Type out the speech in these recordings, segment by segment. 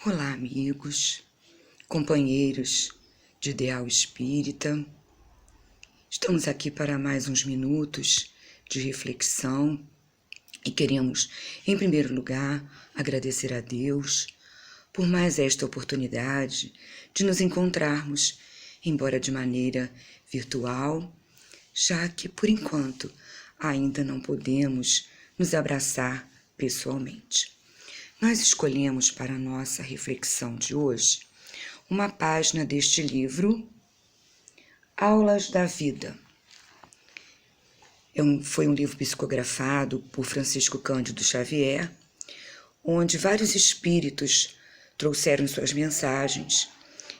Olá, amigos, companheiros de Ideal Espírita. Estamos aqui para mais uns minutos de reflexão e queremos, em primeiro lugar, agradecer a Deus por mais esta oportunidade de nos encontrarmos, embora de maneira virtual, já que, por enquanto, ainda não podemos nos abraçar pessoalmente. Nós escolhemos para a nossa reflexão de hoje uma página deste livro, Aulas da Vida. Foi um livro psicografado por Francisco Cândido Xavier, onde vários espíritos trouxeram suas mensagens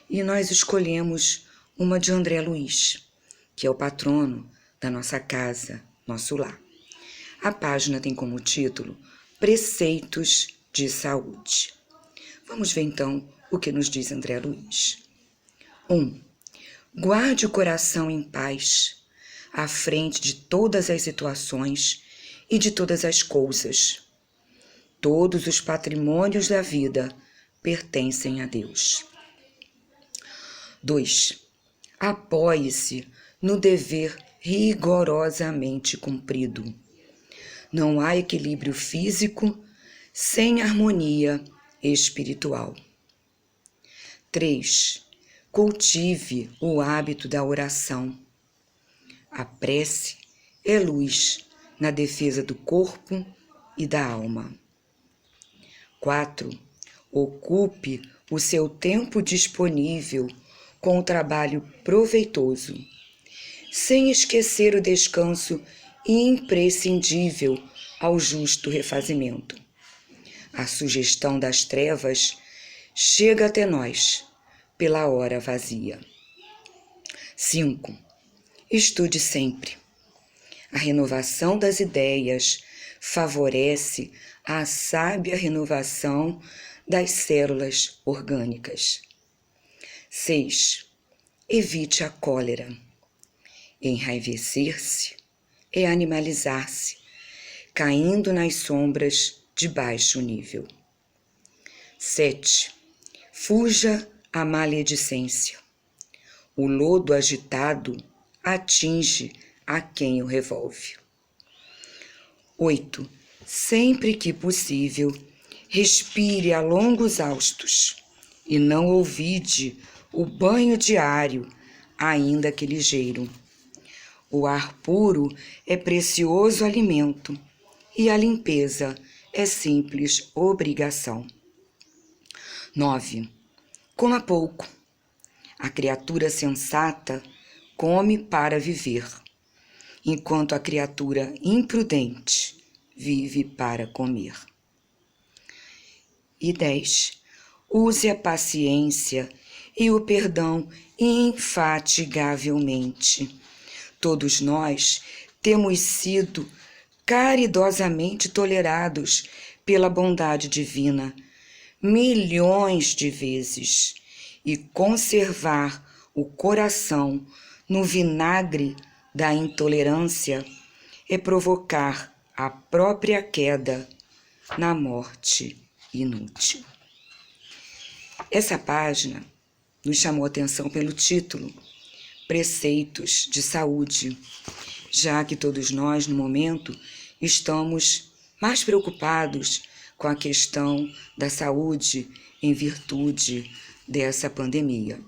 e nós escolhemos uma de André Luiz, que é o patrono da nossa casa, nosso lar. A página tem como título Preceitos de Saúde. Vamos ver então o que nos diz André Luiz. 1. Guarde o coração em paz, à frente de todas as situações e de todas as coisas. Todos os patrimônios da vida pertencem a Deus. 2. Apoie-se no dever rigorosamente cumprido. Não há equilíbrio físico sem harmonia espiritual. 3. Cultive o hábito da oração. A prece é luz na defesa do corpo e da alma. 4. Ocupe o seu tempo disponível com o trabalho proveitoso, sem esquecer o descanso imprescindível ao justo refazimento. A sugestão das trevas chega até nós pela hora vazia. 5. Estude sempre. A renovação das ideias favorece a sábia renovação das células orgânicas. 6. Evite a cólera. Enraivecer-se é animalizar-se, caindo nas sombras de baixo nível. 7. Fuja à maledicência. O lodo agitado atinge a quem o revolve. 8. Sempre que possível, respire a longos haustos e não ouvide o banho diário, ainda que ligeiro. O ar puro é precioso alimento e a limpeza é simples obrigação. 9. Coma pouco. A criatura sensata come para viver, enquanto a criatura imprudente vive para comer. E 10. Use a paciência e o perdão infatigavelmente. Todos nós temos sido caridosamente tolerados pela bondade divina milhões de vezes, e conservar o coração no vinagre da intolerância é provocar a própria queda na morte inútil. Essa página nos chamou a atenção pelo título Preceitos de Saúde, já que todos nós, no momento, estamos mais preocupados com a questão da saúde em virtude dessa pandemia.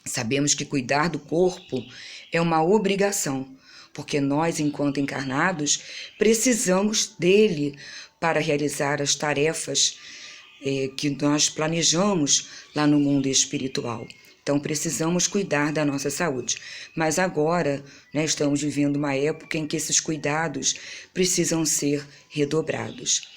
Sabemos que cuidar do corpo é uma obrigação, porque nós, enquanto encarnados, precisamos dele para realizar as tarefas que nós planejamos lá no mundo espiritual. Então, precisamos cuidar da nossa saúde. Mas agora, estamos vivendo uma época em que esses cuidados precisam ser redobrados.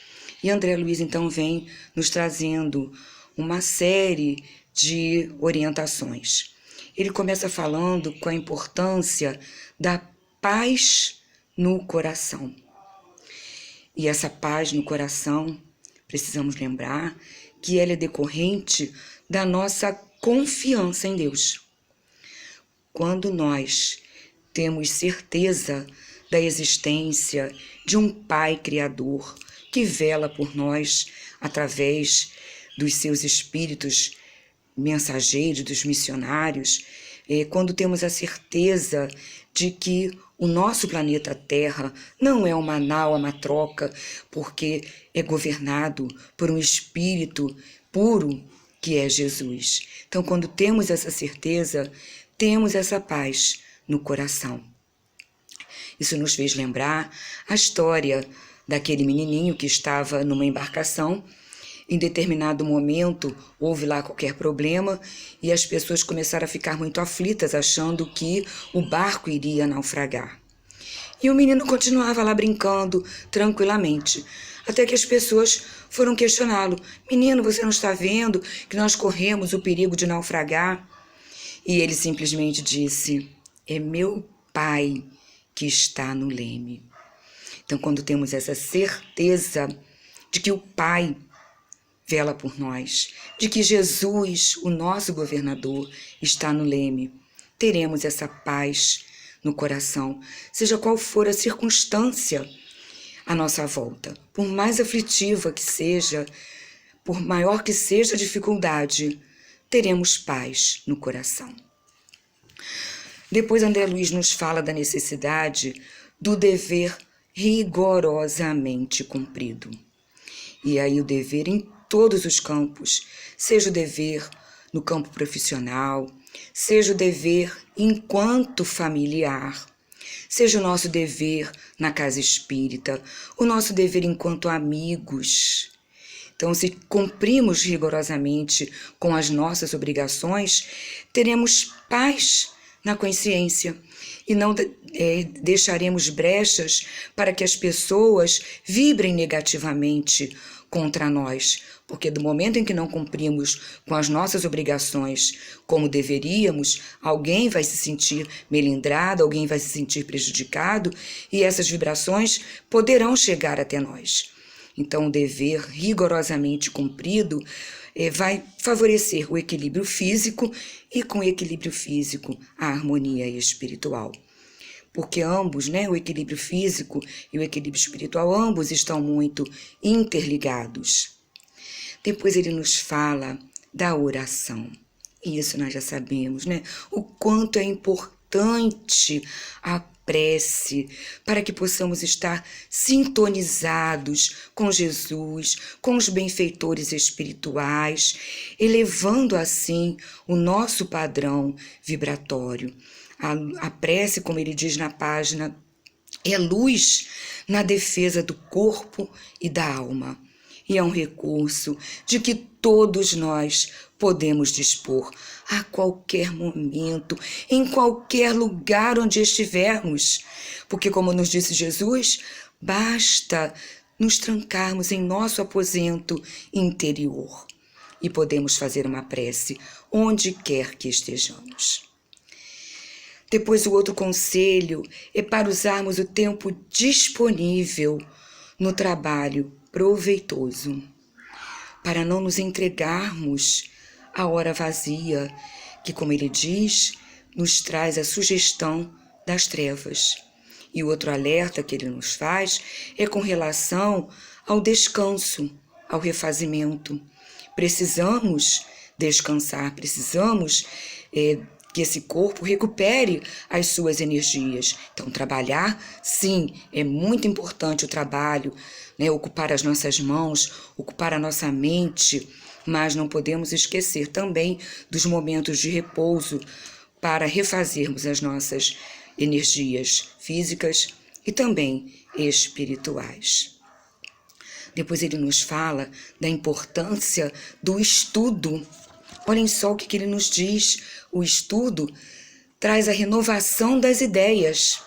E André Luiz, então, vem nos trazendo uma série de orientações. Ele começa falando com a importância da paz no coração. E essa paz no coração, precisamos lembrar que ela é decorrente da nossa confiança em Deus. Quando nós temos certeza da existência de um Pai Criador que vela por nós através dos seus espíritos mensageiros, dos missionários, quando temos a certeza de que o nosso planeta Terra não é uma nau, uma troca, porque é governado por um espírito puro que é Jesus. Então, quando temos essa certeza, temos essa paz no coração. Isso nos fez lembrar a história daquele menininho que estava numa embarcação. Em determinado momento, houve lá qualquer problema e as pessoas começaram a ficar muito aflitas, achando que o barco iria naufragar. E o menino continuava lá brincando tranquilamente, até que as pessoas foram questioná-lo. Menino, você não está vendo que nós corremos o perigo de naufragar? E ele simplesmente disse, é meu pai que está no leme. Então, quando temos essa certeza de que o Pai vela por nós, de que Jesus, o nosso governador, está no leme, teremos essa paz no coração, seja qual for a circunstância à nossa volta. Por mais aflitiva que seja, por maior que seja a dificuldade, teremos paz no coração. Depois André Luiz nos fala da necessidade do dever rigorosamente cumprido. E aí o dever em todos os campos, seja o dever no campo profissional, seja o dever enquanto familiar, seja o nosso dever na casa espírita, o nosso dever enquanto amigos. Então, se cumprimos rigorosamente com as nossas obrigações, teremos paz na consciência e não deixaremos brechas para que as pessoas vibrem negativamente contra nós, porque do momento em que não cumprimos com as nossas obrigações como deveríamos, alguém vai se sentir melindrado, alguém vai se sentir prejudicado e essas vibrações poderão chegar até nós. Então, o dever rigorosamente cumprido vai favorecer o equilíbrio físico e, com o equilíbrio físico, a harmonia espiritual. Porque ambos, o equilíbrio físico e o equilíbrio espiritual, ambos estão muito interligados. Depois ele nos fala da oração. E isso nós já sabemos, o quanto é importante a prece para que possamos estar sintonizados com Jesus, com os benfeitores espirituais, elevando assim o nosso padrão vibratório. A prece, como ele diz na página, é luz na defesa do corpo e da alma. E é um recurso de que todos nós podemos dispor a qualquer momento, em qualquer lugar onde estivermos. Porque, como nos disse Jesus, basta nos trancarmos em nosso aposento interior e podemos fazer uma prece onde quer que estejamos. Depois, o outro conselho é para usarmos o tempo disponível no trabalho proveitoso, para não nos entregarmos à hora vazia, que, como ele diz, nos traz a sugestão das trevas. E o outro alerta que ele nos faz é com relação ao descanso, ao refazimento. Precisamos descansar, precisamos que esse corpo recupere as suas energias. Então, trabalhar, sim, é muito importante o trabalho, ocupar as nossas mãos, ocupar a nossa mente, mas não podemos esquecer também dos momentos de repouso para refazermos as nossas energias físicas e também espirituais. Depois ele nos fala da importância do estudo. Olhem só o que ele nos diz. O estudo traz a renovação das ideias.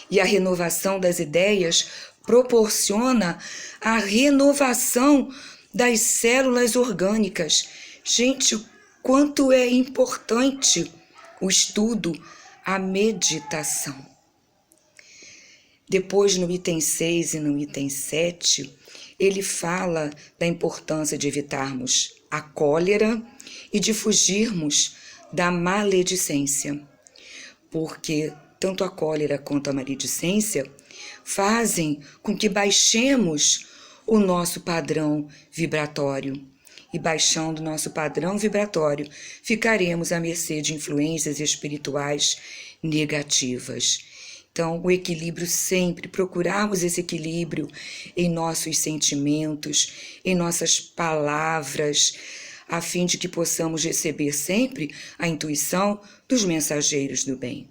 E a renovação das ideias proporciona a renovação das células orgânicas. Gente, o quanto é importante o estudo, a meditação. Depois, no item 6 e no item 7, ele fala da importância de evitarmos a cólera e de fugirmos da maledicência, porque tanto a cólera quanto a maledicência fazem com que baixemos o nosso padrão vibratório e baixando nosso padrão vibratório, ficaremos à mercê de influências espirituais negativas. Então, o equilíbrio sempre, procurarmos esse equilíbrio em nossos sentimentos, em nossas palavras, a fim de que possamos receber sempre a intuição dos mensageiros do bem.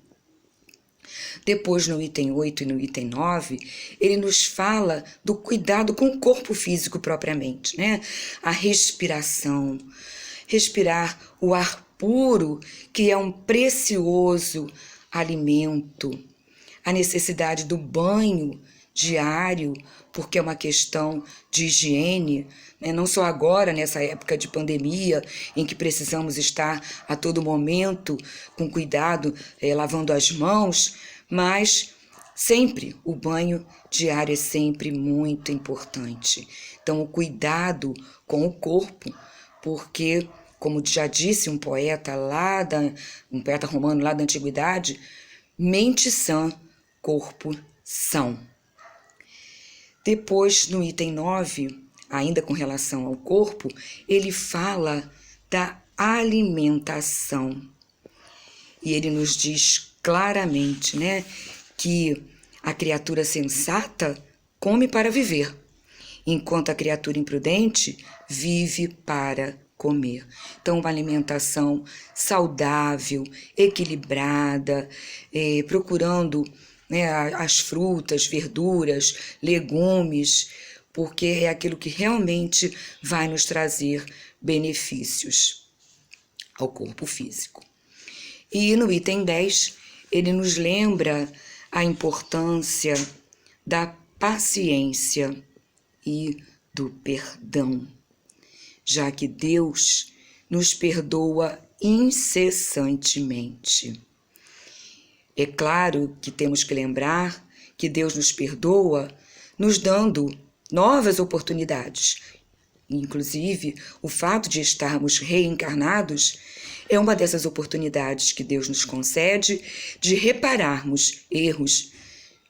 Depois, no item 8 e no item 9, ele nos fala do cuidado com o corpo físico propriamente, né? A respiração, respirar o ar puro, que é um precioso alimento, a necessidade do banho diário, porque é uma questão de higiene, né? Não só agora, nessa época de pandemia, em que precisamos estar a todo momento com cuidado, lavando as mãos, mas sempre o banho diário é sempre muito importante. Então, o cuidado com o corpo, porque, como já disse um poeta romano lá da antiguidade, mente sã, corpo são. Depois, no item 9, ainda com relação ao corpo, ele fala da alimentação. E ele nos diz claramente, né, que a criatura sensata come para viver, enquanto a criatura imprudente vive para comer. Então, uma alimentação saudável, equilibrada, procurando, né, as frutas, verduras, legumes, porque é aquilo que realmente vai nos trazer benefícios ao corpo físico. E no item 10, ele nos lembra a importância da paciência e do perdão, já que Deus nos perdoa incessantemente. É claro que temos que lembrar que Deus nos perdoa nos dando novas oportunidades. Inclusive, o fato de estarmos reencarnados é uma dessas oportunidades que Deus nos concede de repararmos erros,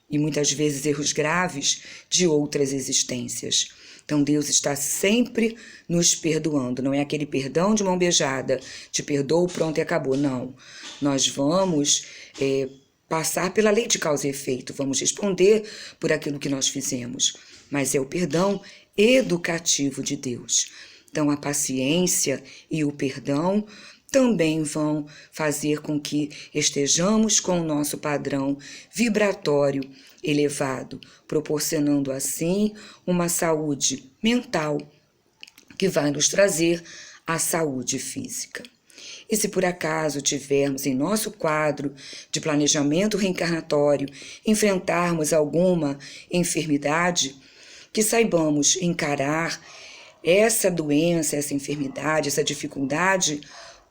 e muitas vezes erros graves, de outras existências. Então, Deus está sempre nos perdoando. Não é aquele perdão de mão beijada, te perdoo, pronto e acabou. Não. Nós vamos passar pela lei de causa e efeito, vamos responder por aquilo que nós fizemos. Mas é o perdão educativo de Deus. Então, a paciência e o perdão também vão fazer com que estejamos com o nosso padrão vibratório elevado, proporcionando assim uma saúde mental que vai nos trazer a saúde física. E se por acaso tivermos em nosso quadro de planejamento reencarnatório enfrentarmos alguma enfermidade, que saibamos encarar essa doença, essa enfermidade, essa dificuldade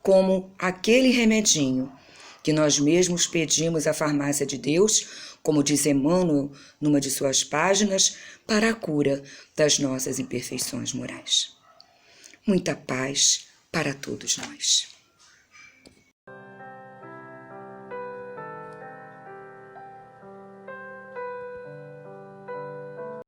como aquele remedinho que nós mesmos pedimos à farmácia de Deus, como diz Emmanuel numa de suas páginas, para a cura das nossas imperfeições morais. Muita paz para todos nós.